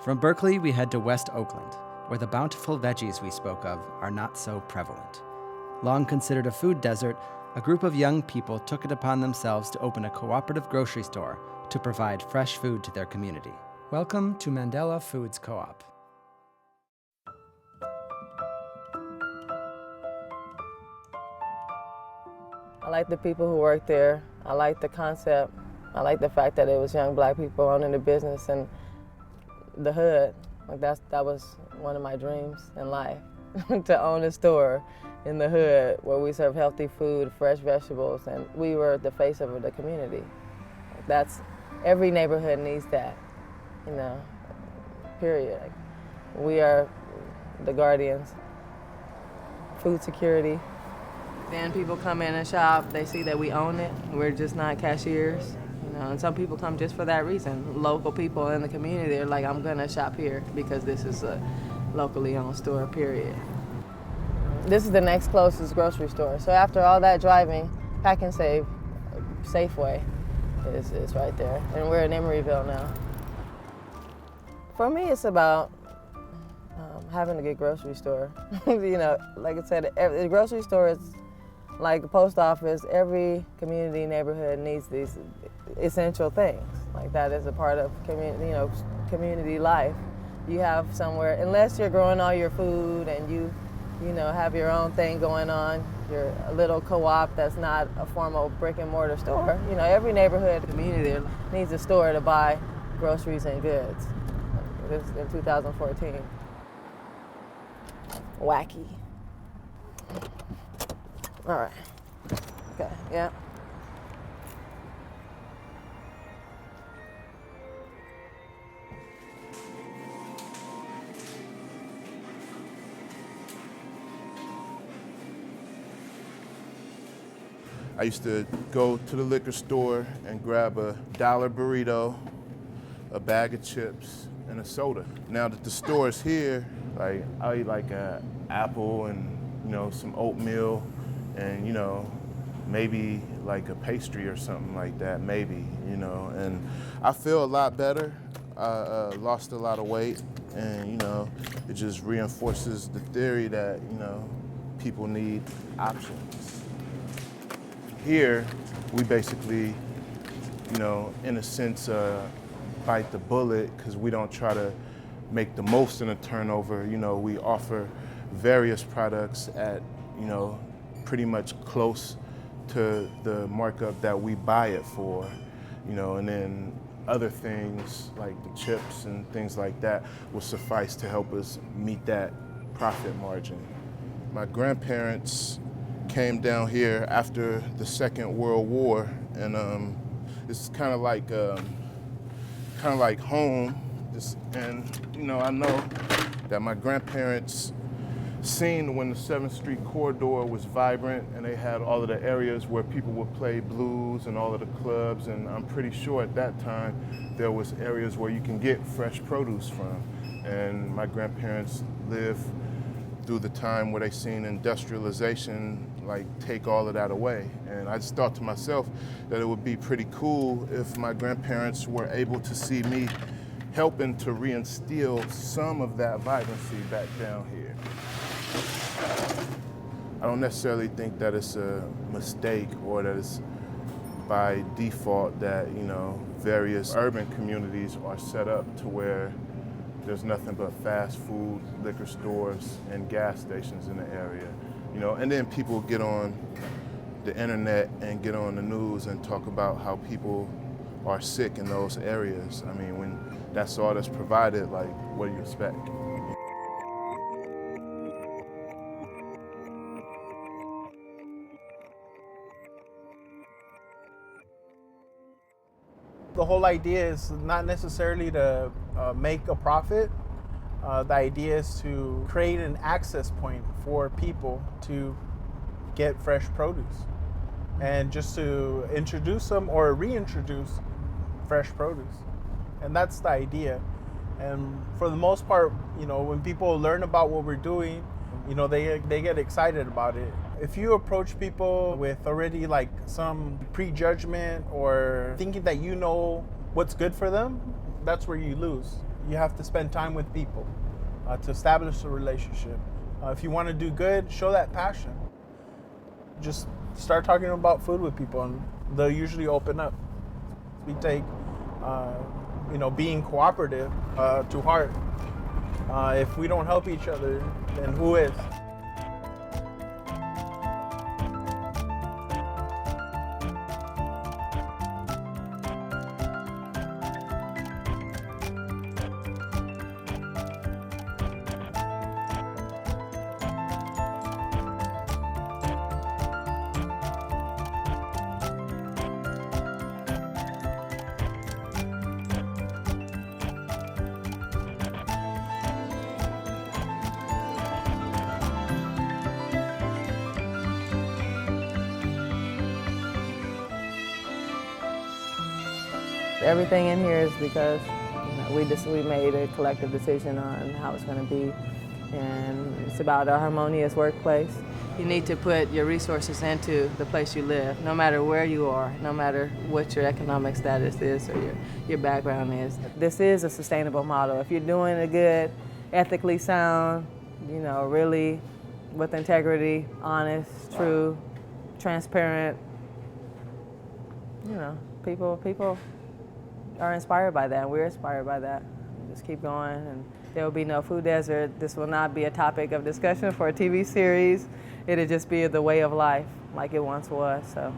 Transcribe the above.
From Berkeley, we head to West Oakland, where the bountiful veggies we spoke of are not so prevalent. Long considered a food desert, a group of young people took it upon themselves to open a cooperative grocery store to provide fresh food to their community. Welcome to Mandela Foods Co-op. I like the people who work there. I like the concept. I like the fact that it was young black people owning the business and the hood. Like that was one of my dreams in life, to own a store in the hood where we serve healthy food, fresh vegetables, and we were the face of the community. Every neighborhood needs that, period. We are the guardians. Food security. Then people come in and shop, they see that we own it. We're just not cashiers, and some people come just for that reason. Local people in the community are like, I'm gonna shop here because this is a locally owned store, period. This is the next closest grocery store. So after all that driving, Pack and Save, Safeway is right there. And we're in Emeryville now. For me, it's about having a good grocery store. Like I said, the grocery store is like the post office. Every community neighborhood needs these essential things. Like that is a part of community life. You have somewhere, unless you're growing all your food and you have your own thing going on, you're a little co-op that's not a formal brick and mortar store. Every neighborhood community needs a store to buy groceries and goods. This is in 2014. Wacky. All right. Okay, yeah. I used to go to the liquor store and grab a $1 burrito, a bag of chips, and a soda. Now that the store is here, I'll eat like an apple and some oatmeal and maybe like a pastry or something like that, maybe, and I feel a lot better. I lost a lot of weight, and it just reinforces the theory that people need options. Here, we basically, in a sense, bite the bullet because we don't try to make the most in a turnover. We offer various products at, pretty much close to the markup that we buy it for, and then other things like the chips and things like that will suffice to help us meet that profit margin. My grandparents came down here after the Second World War, and it's kind of like home. I know that my grandparents seen when the 7th Street corridor was vibrant and they had all of the areas where people would play blues and all of the clubs, and I'm pretty sure at that time there was areas where you can get fresh produce from. And my grandparents lived through the time where they seen industrialization take all of that away. And I just thought to myself that it would be pretty cool if my grandparents were able to see me helping to reinstill some of that vibrancy back down here. I don't necessarily think that it's a mistake or that it's by default that, various urban communities are set up to where there's nothing but fast food, liquor stores, and gas stations in the area. And then people get on the internet and get on the news and talk about how people are sick in those areas. I mean, when that's all that's provided, what do you expect? The whole idea is not necessarily to make a profit. The idea is to create an access point for people to get fresh produce and just to introduce them or reintroduce fresh produce. And that's the idea. And for the most part, when people learn about what we're doing, they get excited about it. If you approach people with already some prejudgment or thinking that what's good for them, that's where you lose. You have to spend time with people to establish a relationship. If you want to do good, show that passion. Just start talking about food with people, and they'll usually open up. We take, being cooperative to heart. If we don't help each other, then who is? Everything in here is because we made a collective decision on how it's going to be, and it's about a harmonious workplace. You need to put your resources into the place you live, no matter where you are, no matter what your economic status is or your background is. This is a sustainable model. If you're doing it good, ethically sound, really with integrity, honest, true, transparent, people are inspired by that. We're inspired by that. Just keep going, and there will be no food desert. This will not be a topic of discussion for a TV series. It'll just be the way of life like it once was. So